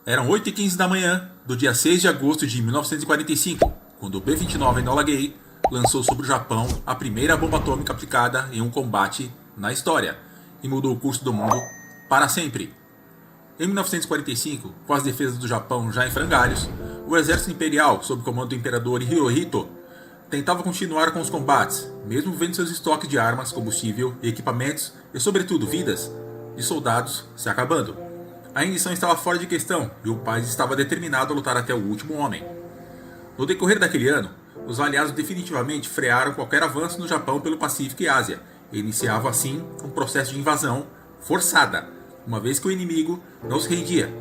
Eram 8h15 da manhã do dia 6 de agosto de 1945, quando o B-29 Enola Gay lançou sobre o Japão a primeira bomba atômica aplicada em um combate na história e mudou o curso do mundo para sempre. Em 1945, com as defesas do Japão já em frangalhos, o exército imperial, sob o comando do imperador Hirohito, tentava continuar com os combates, mesmo vendo seus estoques de armas, combustível, equipamentos e, sobretudo, vidas de soldados se acabando. A rendição estava fora de questão e o país estava determinado a lutar até o último homem. No decorrer daquele ano, os aliados definitivamente frearam qualquer avanço no Japão pelo Pacífico e Ásia e iniciavam assim um processo de invasão forçada, uma vez que o inimigo não se rendia.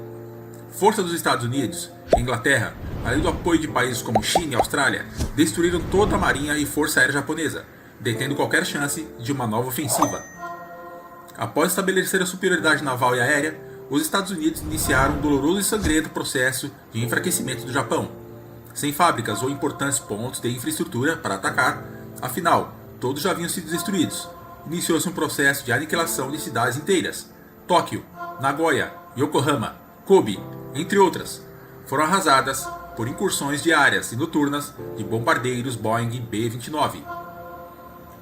Forças dos Estados Unidos e Inglaterra, além do apoio de países como China e Austrália, destruíram toda a marinha e força aérea japonesa, detendo qualquer chance de uma nova ofensiva. Após estabelecer a superioridade naval e aérea, os Estados Unidos iniciaram um doloroso e sangrento processo de enfraquecimento do Japão. Sem fábricas ou importantes pontos de infraestrutura para atacar, afinal, todos já haviam sido destruídos. Iniciou-se um processo de aniquilação de cidades inteiras. Tóquio, Nagoya, Yokohama, Kobe, entre outras, foram arrasadas por incursões diárias e noturnas de bombardeiros Boeing B-29.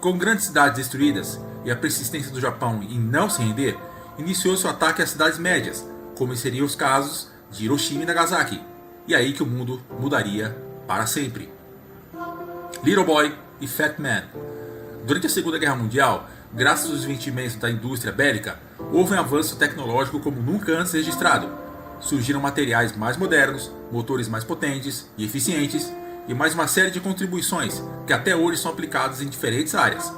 Com grandes cidades destruídas e a persistência do Japão em não se render, iniciou-se o ataque às cidades médias, como seriam os casos de Hiroshima e Nagasaki, e aí que o mundo mudaria para sempre. Little Boy e Fat Man. Durante a Segunda Guerra Mundial, graças aos investimentos da indústria bélica, houve um avanço tecnológico como nunca antes registrado. Surgiram materiais mais modernos, motores mais potentes e eficientes, e mais uma série de contribuições que até hoje são aplicadas em diferentes áreas.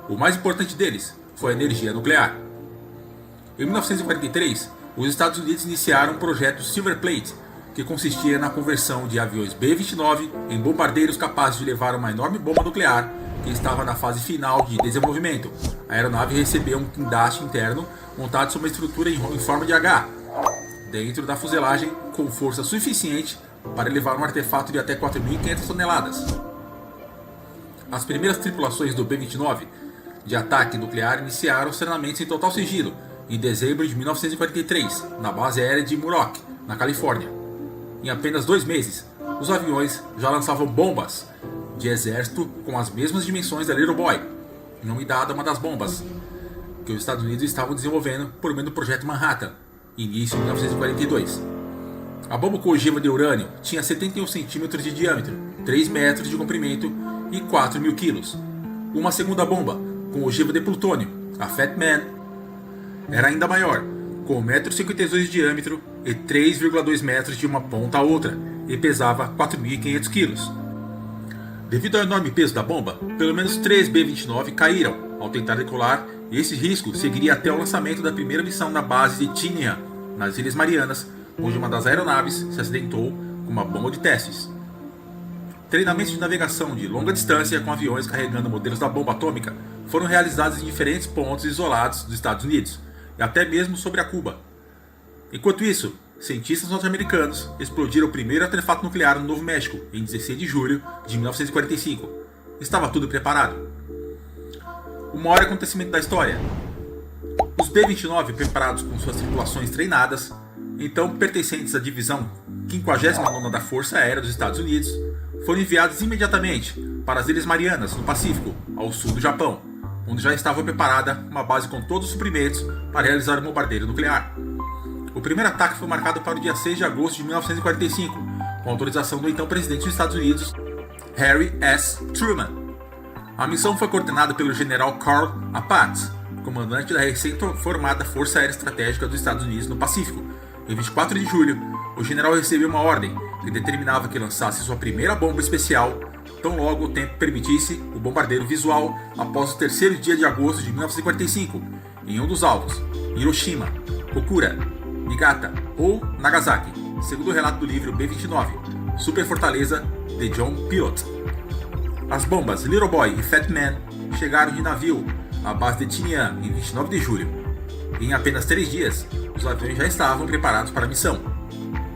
O mais importante deles foi a energia nuclear. Em 1943, os Estados Unidos iniciaram o projeto Silver Plate, que consistia na conversão de aviões B-29 em bombardeiros capazes de levar uma enorme bomba nuclear que estava na fase final de desenvolvimento. A aeronave recebeu um guindaste interno montado sobre uma estrutura em forma de H, dentro da fuselagem, com força suficiente para levar um artefato de até 4.500 toneladas. As primeiras tripulações do B-29 de ataque nuclear iniciaram os treinamentos em total sigilo em dezembro de 1943, na base aérea de Muroc, na Califórnia. Em apenas 2 meses, os aviões já lançavam bombas de exército com as mesmas dimensões da Little Boy, nome dado a uma das bombas que os Estados Unidos estavam desenvolvendo por meio do Projeto Manhattan, início de 1942. A bomba com ogiva de urânio tinha 71 centímetros de diâmetro, 3 metros de comprimento e 4.000 quilos. Uma segunda bomba, com ogiva de plutônio, a Fat Man, era ainda maior, com 1,52 m de diâmetro e 3,2 metros de uma ponta a outra, e pesava 4.500 quilos. Devido ao enorme peso da bomba, pelo menos 3 B-29 caíram ao tentar decolar, e esse risco seguiria até o lançamento da primeira missão na base de Tinian, nas Ilhas Marianas, onde uma das aeronaves se acidentou com uma bomba de testes. Treinamentos de navegação de longa distância com aviões carregando modelos da bomba atômica foram realizados em diferentes pontos isolados dos Estados Unidos, e até mesmo sobre a Cuba. Enquanto isso, cientistas norte-americanos explodiram o primeiro artefato nuclear no Novo México em 16 de julho de 1945. Estava tudo preparado. O maior acontecimento da história. Os B-29, preparados com suas tripulações treinadas, então pertencentes à divisão 59ª da Força Aérea dos Estados Unidos, foram enviados imediatamente para as Ilhas Marianas, no Pacífico, ao sul do Japão, onde já estava preparada uma base com todos os suprimentos para realizar um bombardeiro nuclear. O primeiro ataque foi marcado para o dia 6 de agosto de 1945, com autorização do então presidente dos Estados Unidos, Harry S. Truman. A missão foi coordenada pelo general Carl Apatz, comandante da recém-formada Força Aérea Estratégica dos Estados Unidos no Pacífico. Em 24 de julho, o general recebeu uma ordem que determinava que lançasse sua primeira bomba especial tão logo o tempo permitisse o bombardeiro visual após o terceiro dia de agosto de 1945, em um dos alvos, Hiroshima, Kokura, Niigata ou Nagasaki, segundo o relato do livro B-29, Superfortaleza, de John Pilot. As bombas Little Boy e Fat Man chegaram de navio à base de Tinian em 29 de julho. E em apenas 3 dias, os aviões já estavam preparados para a missão.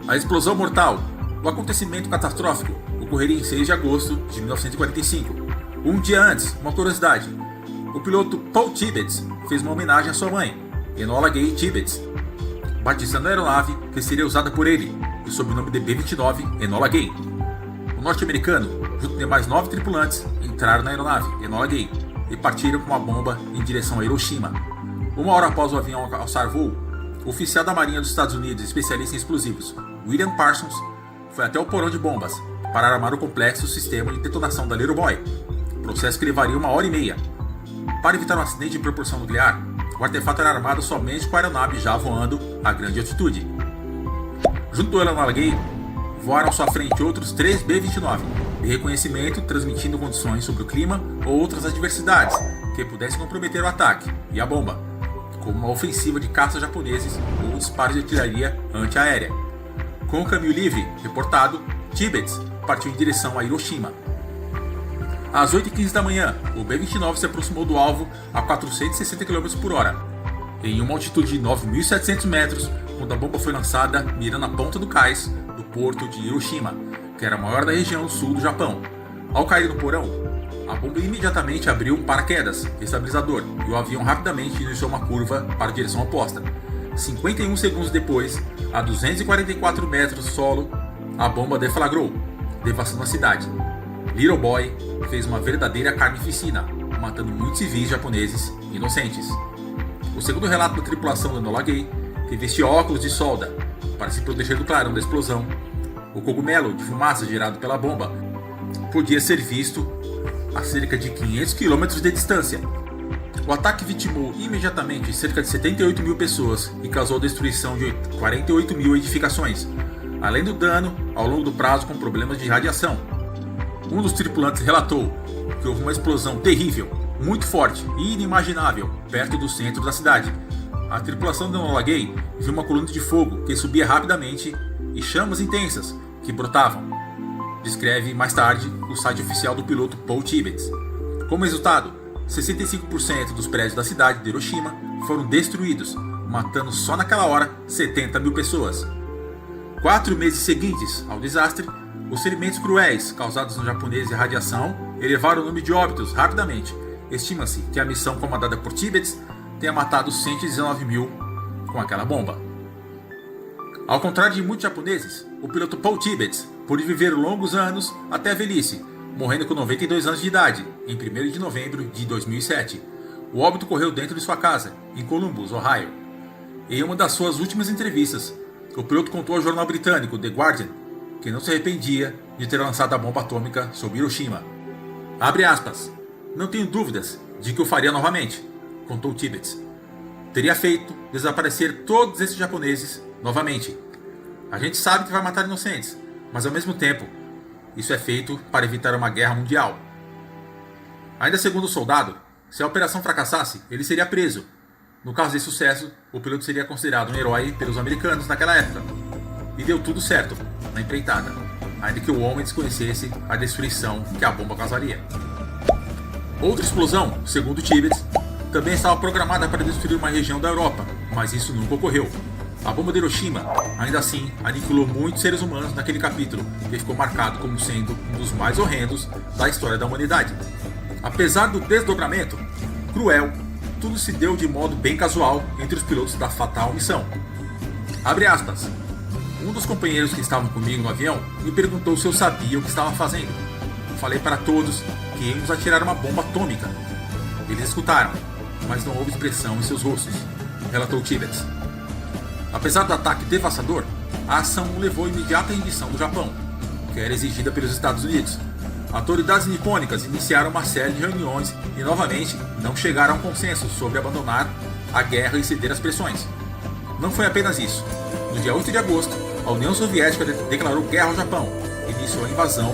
A explosão mortal, o acontecimento catastrófico, ocorreria em 6 de agosto de 1945. Um dia antes, uma curiosidade, o piloto Paul Tibbets fez uma homenagem à sua mãe, Enola Gay Tibbets. batizando a aeronave que seria usada por ele, e sob o nome de B-29 Enola Gay. O norte-americano, junto de mais 9 tripulantes, entraram na aeronave Enola Gay e partiram com a bomba em direção a Hiroshima. Uma hora após o avião alçar voo, o oficial da Marinha dos Estados Unidos, especialista em explosivos, William Parsons, foi até o porão de bombas para armar o complexo sistema de detonação da Little Boy, processo que levaria 1h30. Para evitar um acidente de proporção nuclear, o artefato era armado somente com a aeronave já voando a grande altitude. Junto ao Enola Gay, voaram à sua frente outros 3 B-29, de reconhecimento transmitindo condições sobre o clima ou outras adversidades que pudessem comprometer o ataque e a bomba, como uma ofensiva de caças japoneses ou disparos de artilharia antiaérea. Com o caminho livre reportado, Tibbets partiu em direção a Hiroshima. Às 8h15 da manhã, o B-29 se aproximou do alvo a 460 km/h, em uma altitude de 9.700 metros, quando a bomba foi lançada mirando a ponta do cais do porto de Hiroshima, que era a maior da região sul do Japão. Ao cair no porão, a bomba imediatamente abriu um paraquedas estabilizador e o avião rapidamente iniciou uma curva para a direção oposta. 51 segundos depois, a 244 metros do solo, a bomba deflagrou, devastando a cidade. Little Boy fez uma verdadeira carnificina, matando muitos civis japoneses inocentes. O segundo relato da tripulação do Enola Gay, que vestia óculos de solda para se proteger do clarão da explosão, o cogumelo de fumaça gerado pela bomba podia ser visto a cerca de 500 km de distância. O ataque vitimou imediatamente cerca de 78 mil pessoas e causou a destruição de 48 mil edificações, além do dano ao longo do prazo com problemas de radiação. Um dos tripulantes relatou que houve uma explosão terrível, muito forte e inimaginável perto do centro da cidade. A tripulação do Enola Gay viu uma coluna de fogo que subia rapidamente e chamas intensas que brotavam, descreve mais tarde o site oficial do piloto Paul Tibbets. Como resultado, 65% dos prédios da cidade de Hiroshima foram destruídos, matando só naquela hora 70 mil pessoas. 4 meses seguintes ao desastre, os ferimentos cruéis causados nos japoneses e a radiação elevaram o número de óbitos rapidamente. Estima-se que a missão comandada por Tibbets tenha matado 119 mil com aquela bomba. Ao contrário de muitos japoneses, o piloto Paul Tibbets pôde viver longos anos até a velhice, morrendo com 92 anos de idade, em 1º de novembro de 2007. O óbito ocorreu dentro de sua casa, em Columbus, Ohio. Em uma das suas últimas entrevistas, o piloto contou ao jornal britânico The Guardian que não se arrependia de ter lançado a bomba atômica sobre Hiroshima. Abre aspas. Não tenho dúvidas de que o faria novamente, contou Tibbets. Teria feito desaparecer todos esses japoneses novamente. A gente sabe que vai matar inocentes, mas ao mesmo tempo, isso é feito para evitar uma guerra mundial. Ainda segundo o soldado, se a operação fracassasse, ele seria preso. No caso de sucesso, o piloto seria considerado um herói pelos americanos naquela época. E deu tudo certo na empreitada, ainda que o homem desconhecesse a destruição que a bomba causaria. Outra explosão, segundo Tibbets, também estava programada para destruir uma região da Europa, mas isso nunca ocorreu. A bomba de Hiroshima, ainda assim, aniquilou muitos seres humanos naquele capítulo, que ficou marcado como sendo um dos mais horrendos da história da humanidade. Apesar do desdobramento cruel, tudo se deu de modo bem casual entre os pilotos da fatal missão. Abre aspas. Um dos companheiros que estavam comigo no avião me perguntou se eu sabia o que estava fazendo. Falei para todos que íamos atirar uma bomba atômica. Eles escutaram, mas não houve expressão em seus rostos, relatou Tibbets. Apesar do ataque devastador, a ação não levou à imediata rendição do Japão, que era exigida pelos Estados Unidos. Autoridades nipônicas iniciaram uma série de reuniões e novamente não chegaram a um consenso sobre abandonar a guerra e ceder às pressões. Não foi apenas isso. No dia 8 de agosto, a União Soviética declarou guerra ao Japão e iniciou a invasão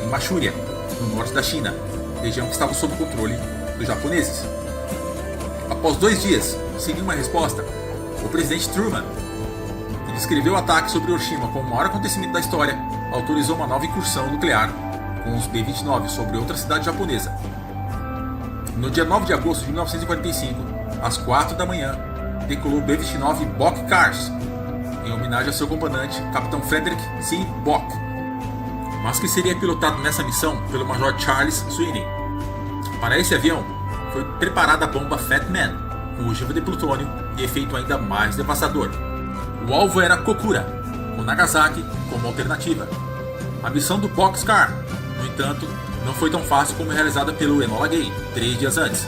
em Manchúria, no norte da China, região que estava sob controle dos japoneses. Após 2 dias, sem nenhuma resposta, o presidente Truman, que descreveu o ataque sobre Hiroshima como o maior acontecimento da história, autorizou uma nova incursão nuclear com os B-29 sobre outra cidade japonesa. No dia 9 de agosto de 1945, às 4 da manhã, decolou o B-29 Bock-Cars, em homenagem ao seu comandante, Capitão Frederick C. Bock, mas que seria pilotado nessa missão pelo Major Charles Sweeney. Para esse avião, foi preparada a bomba Fat Man, com ogiva de plutônio e efeito ainda mais devastador. O alvo era Kokura, com Nagasaki como alternativa. A missão do Boxcar, no entanto, não foi tão fácil como realizada pelo Enola Gay 3 dias antes.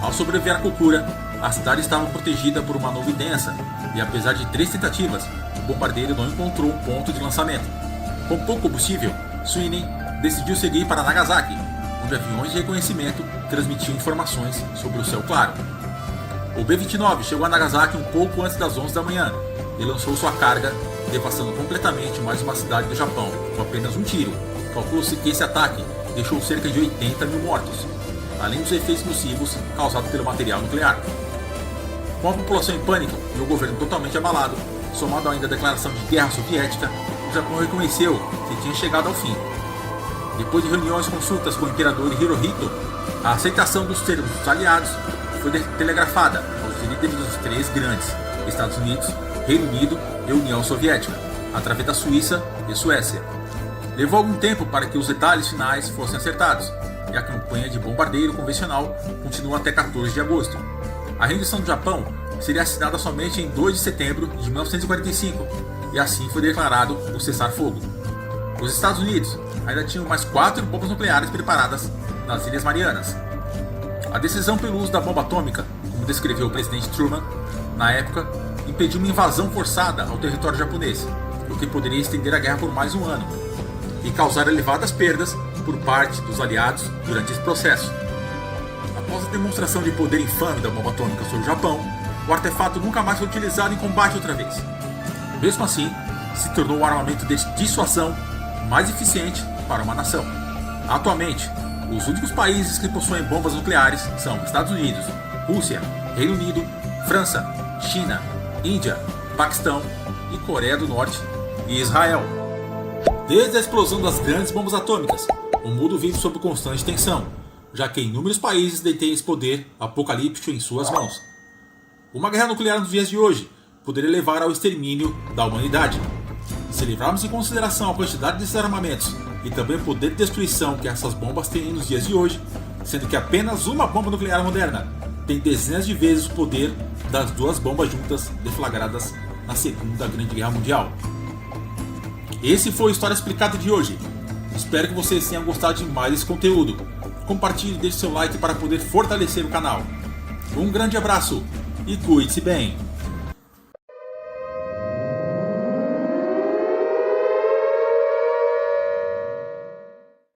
Ao sobreviver a Kokura, a cidade estava protegida por uma nuvem densa e, apesar de 3 tentativas, o bombardeiro não encontrou um ponto de lançamento. Com pouco combustível, Sweeney decidiu seguir para Nagasaki, onde aviões de reconhecimento transmitiam informações sobre o céu claro. O B-29 chegou a Nagasaki um pouco antes das 11 da manhã e lançou sua carga, devastando completamente mais uma cidade do Japão com apenas um tiro. Calculou-se que esse ataque deixou cerca de 80 mil mortos, além dos efeitos nocivos causados pelo material nuclear. Com a população em pânico e o governo totalmente abalado, somado ainda à declaração de guerra soviética, o Japão reconheceu que tinha chegado ao fim. Depois de reuniões e consultas com o imperador Hirohito, a aceitação dos termos dos aliados foi telegrafada aos líderes dos 3 grandes, Estados Unidos, Reino Unido e União Soviética, através da Suíça e Suécia. Levou algum tempo para que os detalhes finais fossem acertados, e a campanha de bombardeiro convencional continua até 14 de agosto. A rendição do Japão seria assinada somente em 2 de setembro de 1945, e assim foi declarado o cessar-fogo. Os Estados Unidos ainda tinham mais 4 bombas nucleares preparadas nas Ilhas Marianas. A decisão pelo uso da bomba atômica, como descreveu o presidente Truman, na época, impediu uma invasão forçada ao território japonês, o que poderia estender a guerra por mais um ano, e causar elevadas perdas por parte dos aliados durante esse processo. Após a demonstração de poder infame da bomba atômica sobre o Japão, o artefato nunca mais foi utilizado em combate outra vez. Mesmo assim, se tornou o armamento de dissuasão mais eficiente para uma nação. Atualmente, os únicos países que possuem bombas nucleares são Estados Unidos, Rússia, Reino Unido, França, China, Índia, Paquistão e Coreia do Norte e Israel. Desde a explosão das grandes bombas atômicas, o mundo vive sob constante tensão, já que inúmeros países detêm esse poder apocalíptico em suas mãos. Uma guerra nuclear nos dias de hoje poderia levar ao extermínio da humanidade. Se levarmos em consideração a quantidade desses armamentos e também o poder de destruição que essas bombas têm nos dias de hoje, sendo que apenas uma bomba nuclear moderna tem dezenas de vezes o poder das 2 bombas juntas deflagradas na Segunda Grande Guerra Mundial. Esse foi o História Explicada de hoje. Espero que vocês tenham gostado de mais desse conteúdo. Compartilhe e deixe seu like para poder fortalecer o canal. Um grande abraço e cuide-se bem!